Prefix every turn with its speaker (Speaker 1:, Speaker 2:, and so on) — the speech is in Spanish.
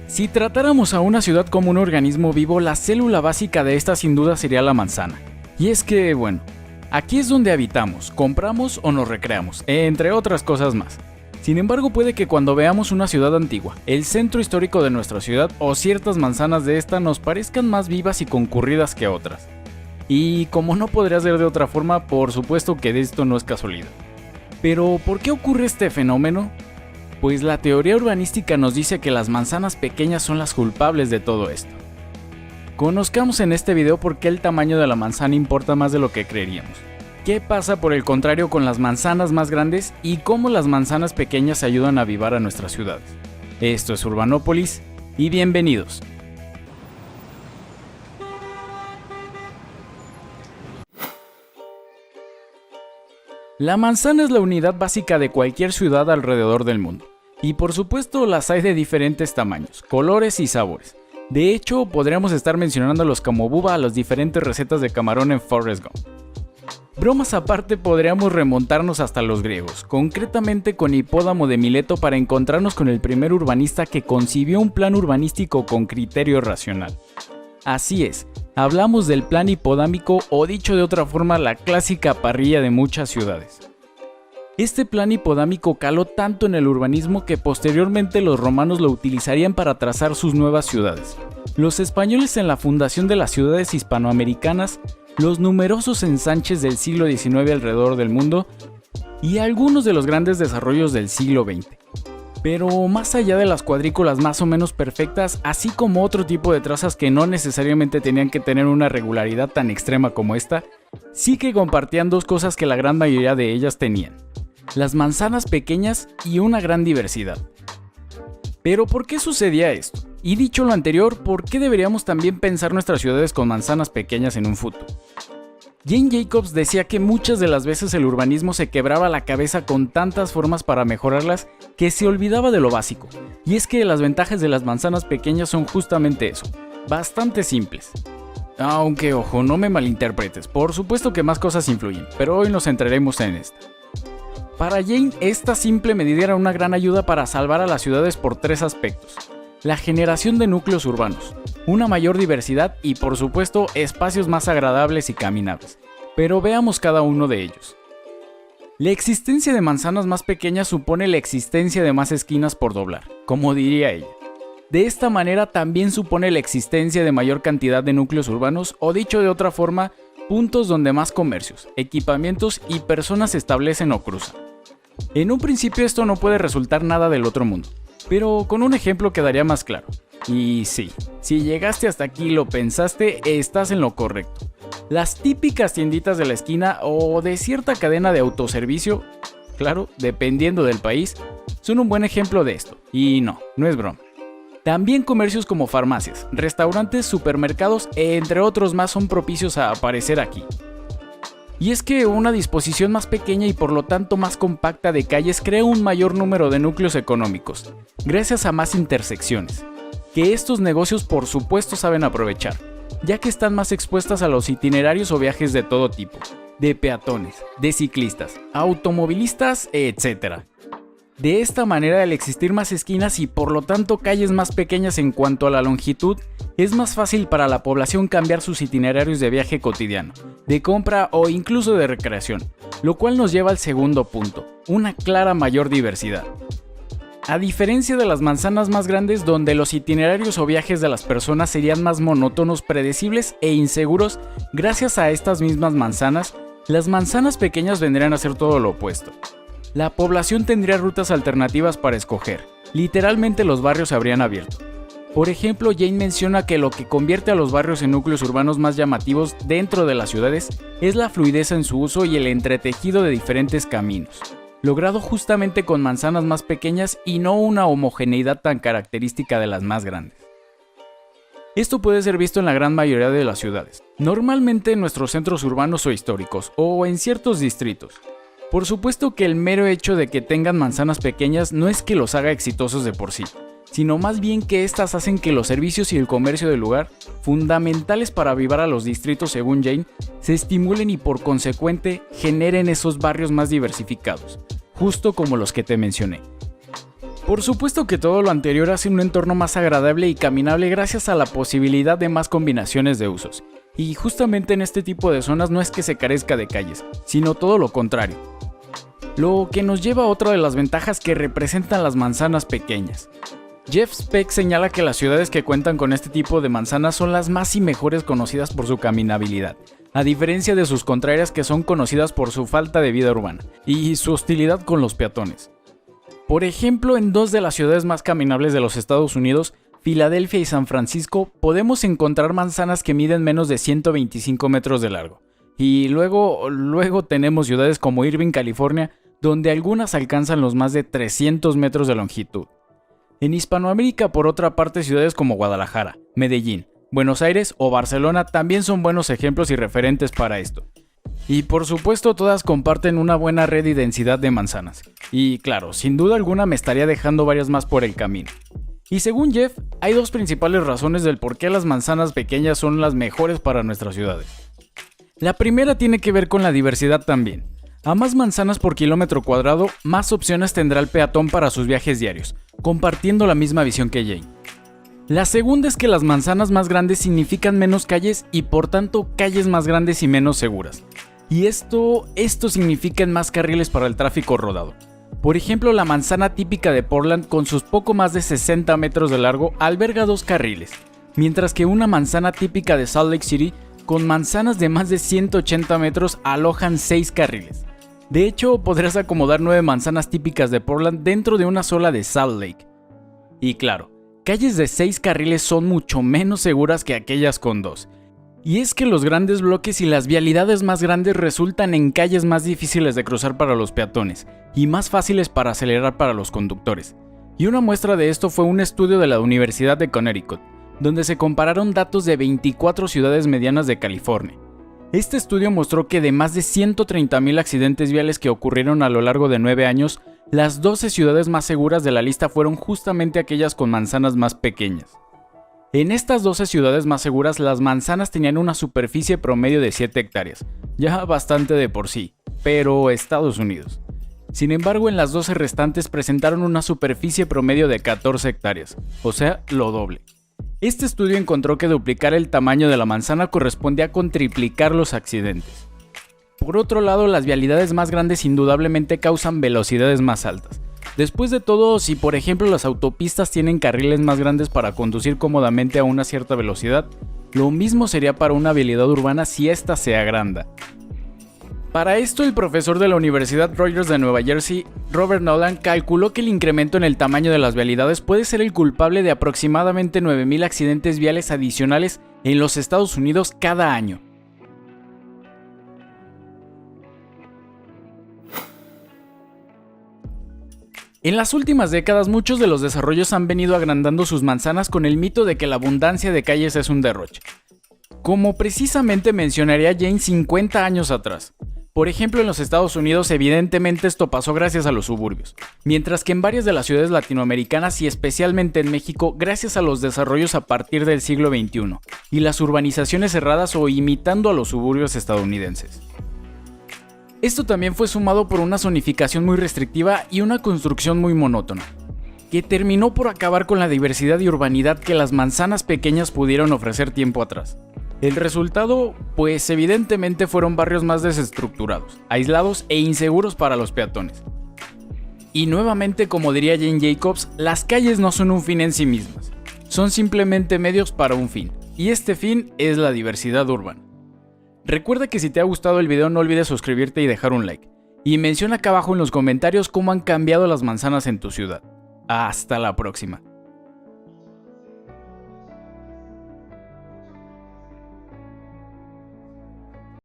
Speaker 1: Si tratáramos a una ciudad como un organismo vivo, la célula básica de esta sin duda sería la manzana. Y es que, bueno, aquí es donde habitamos, compramos o nos recreamos, entre otras cosas más. Sin embargo, puede que cuando veamos una ciudad antigua, el centro histórico de nuestra ciudad o ciertas manzanas de esta nos parezcan más vivas y concurridas que otras. Y como no podría ser de otra forma, por supuesto que de esto no es casualidad. Pero, ¿por qué ocurre este fenómeno? Pues la teoría urbanística nos dice que las manzanas pequeñas son las culpables de todo esto. Conozcamos en este video por qué el tamaño de la manzana importa más de lo que creeríamos. ¿Qué pasa por el contrario con las manzanas más grandes y cómo las manzanas pequeñas ayudan a avivar a nuestras ciudades? Esto es Urbanópolis y bienvenidos. La manzana es la unidad básica de cualquier ciudad alrededor del mundo. Y por supuesto las hay de diferentes tamaños, colores y sabores. De hecho, podríamos estar mencionándolos como buba a las diferentes recetas de camarón en Forrest Gump. Bromas aparte, podríamos remontarnos hasta los griegos, concretamente con Hipódamo de Mileto, para encontrarnos con el primer urbanista que concibió un plan urbanístico con criterio racional. Así es, hablamos del plan hipodámico o dicho de otra forma la clásica parrilla de muchas ciudades. Este plan hipodámico caló tanto en el urbanismo que posteriormente los romanos lo utilizarían para trazar sus nuevas ciudades. Los españoles en la fundación de las ciudades hispanoamericanas, los numerosos ensanches del siglo XIX alrededor del mundo y algunos de los grandes desarrollos del siglo XX. Pero más allá de las cuadrículas más o menos perfectas, así como otro tipo de trazas que no necesariamente tenían que tener una regularidad tan extrema como esta, sí que compartían dos cosas que la gran mayoría de ellas tenían: las manzanas pequeñas y una gran diversidad. Pero ¿por qué sucedía esto? Y dicho lo anterior, ¿por qué deberíamos también pensar nuestras ciudades con manzanas pequeñas en un futuro? Jane Jacobs decía que muchas de las veces el urbanismo se quebraba la cabeza con tantas formas para mejorarlas que se olvidaba de lo básico. Y es que las ventajas de las manzanas pequeñas son justamente eso, bastante simples. Aunque ojo, no me malinterpretes, por supuesto que más cosas influyen, pero hoy nos centraremos en esta. Para Jane, esta simple medida era una gran ayuda para salvar a las ciudades por tres aspectos: la generación de núcleos urbanos, una mayor diversidad y por supuesto espacios más agradables y caminables. Pero veamos cada uno de ellos. La existencia de manzanas más pequeñas supone la existencia de más esquinas por doblar, como diría ella. De esta manera también supone la existencia de mayor cantidad de núcleos urbanos, o dicho de otra forma, puntos donde más comercios, equipamientos y personas se establecen o cruzan. En un principio esto no puede resultar nada del otro mundo, pero con un ejemplo quedaría más claro. Y sí, si llegaste hasta aquí y lo pensaste, estás en lo correcto. Las típicas tienditas de la esquina o de cierta cadena de autoservicio, claro, dependiendo del país, son un buen ejemplo de esto. Y no es broma. También comercios como farmacias, restaurantes, supermercados, entre otros más, son propicios a aparecer aquí. Y es que una disposición más pequeña y por lo tanto más compacta de calles crea un mayor número de núcleos económicos, gracias a más intersecciones, que estos negocios por supuesto saben aprovechar, ya que están más expuestas a los itinerarios o viajes de todo tipo, de peatones, de ciclistas, automovilistas, etc. De esta manera, al existir más esquinas y por lo tanto calles más pequeñas en cuanto a la longitud, es más fácil para la población cambiar sus itinerarios de viaje cotidiano, de compra o incluso de recreación, lo cual nos lleva al segundo punto, una clara mayor diversidad. A diferencia de las manzanas más grandes, donde los itinerarios o viajes de las personas serían más monótonos, predecibles e inseguros, gracias a estas mismas manzanas, las manzanas pequeñas vendrían a ser todo lo opuesto. La población tendría rutas alternativas para escoger, literalmente los barrios se habrían abierto. Por ejemplo, Jane menciona que lo que convierte a los barrios en núcleos urbanos más llamativos dentro de las ciudades es la fluidez en su uso y el entretejido de diferentes caminos, logrado justamente con manzanas más pequeñas y no una homogeneidad tan característica de las más grandes. Esto puede ser visto en la gran mayoría de las ciudades, normalmente en nuestros centros urbanos o históricos, o en ciertos distritos. Por supuesto que el mero hecho de que tengan manzanas pequeñas no es que los haga exitosos de por sí, sino más bien que estas hacen que los servicios y el comercio del lugar, fundamentales para avivar a los distritos según Jane, se estimulen y por consecuente generen esos barrios más diversificados, justo como los que te mencioné. Por supuesto que todo lo anterior hace un entorno más agradable y caminable gracias a la posibilidad de más combinaciones de usos. Y justamente en este tipo de zonas no es que se carezca de calles, sino todo lo contrario. Lo que nos lleva a otra de las ventajas que representan las manzanas pequeñas. Jeff Speck señala que las ciudades que cuentan con este tipo de manzanas son las más y mejores conocidas por su caminabilidad, a diferencia de sus contrarias que son conocidas por su falta de vida urbana y su hostilidad con los peatones. Por ejemplo, en dos de las ciudades más caminables de los Estados Unidos, Filadelfia y San Francisco, podemos encontrar manzanas que miden menos de 125 metros de largo. Y luego tenemos ciudades como Irvine, California, donde algunas alcanzan los más de 300 metros de longitud. En Hispanoamérica, por otra parte, ciudades como Guadalajara, Medellín, Buenos Aires o Barcelona también son buenos ejemplos y referentes para esto. Y por supuesto todas comparten una buena red y densidad de manzanas. Y claro, sin duda alguna me estaría dejando varias más por el camino. Y según Jeff, hay dos principales razones del por qué las manzanas pequeñas son las mejores para nuestras ciudades. La primera tiene que ver con la diversidad también. A más manzanas por kilómetro cuadrado, más opciones tendrá el peatón para sus viajes diarios, compartiendo la misma visión que Jane. La segunda es que las manzanas más grandes significan menos calles y por tanto calles más grandes y menos seguras. Y esto significa más carriles para el tráfico rodado. Por ejemplo, la manzana típica de Portland con sus poco más de 60 metros de largo alberga 2 carriles, mientras que una manzana típica de Salt Lake City con manzanas de más de 180 metros alojan 6 carriles. De hecho, podrás acomodar 9 manzanas típicas de Portland dentro de una sola de Salt Lake. Y claro, calles de 6 carriles son mucho menos seguras que aquellas con 2. Y es que los grandes bloques y las vialidades más grandes resultan en calles más difíciles de cruzar para los peatones y más fáciles para acelerar para los conductores. Y una muestra de esto fue un estudio de la Universidad de Connecticut, donde se compararon datos de 24 ciudades medianas de California. Este estudio mostró que de más de 130,000 accidentes viales que ocurrieron a lo largo de 9 años, las 12 ciudades más seguras de la lista fueron justamente aquellas con manzanas más pequeñas. En estas 12 ciudades más seguras, las manzanas tenían una superficie promedio de 7 hectáreas, ya bastante de por sí, pero Estados Unidos. Sin embargo, en las 12 restantes presentaron una superficie promedio de 14 hectáreas, o sea, lo doble. Este estudio encontró que duplicar el tamaño de la manzana correspondía con triplicar los accidentes. Por otro lado, las vialidades más grandes indudablemente causan velocidades más altas. Después de todo, si por ejemplo las autopistas tienen carriles más grandes para conducir cómodamente a una cierta velocidad, lo mismo sería para una vialidad urbana si ésta se agranda. Para esto, el profesor de la Universidad Rogers de Nueva Jersey, Robert Nolan, calculó que el incremento en el tamaño de las vialidades puede ser el culpable de aproximadamente 9,000 accidentes viales adicionales en los Estados Unidos cada año. En las últimas décadas, muchos de los desarrollos han venido agrandando sus manzanas con el mito de que la abundancia de calles es un derroche. Como precisamente mencionaría Jane 50 años atrás. Por ejemplo, en los Estados Unidos, evidentemente esto pasó gracias a los suburbios, mientras que en varias de las ciudades latinoamericanas y especialmente en México, gracias a los desarrollos a partir del siglo XXI, y las urbanizaciones cerradas o imitando a los suburbios estadounidenses. Esto también fue sumado por una zonificación muy restrictiva y una construcción muy monótona, que terminó por acabar con la diversidad y urbanidad que las manzanas pequeñas pudieron ofrecer tiempo atrás. El resultado, pues evidentemente fueron barrios más desestructurados, aislados e inseguros para los peatones. Y nuevamente, como diría Jane Jacobs, las calles no son un fin en sí mismas, son simplemente medios para un fin, y este fin es la diversidad urbana. Recuerda que si te ha gustado el video no olvides suscribirte y dejar un like, y menciona acá abajo en los comentarios cómo han cambiado las manzanas en tu ciudad. Hasta la próxima.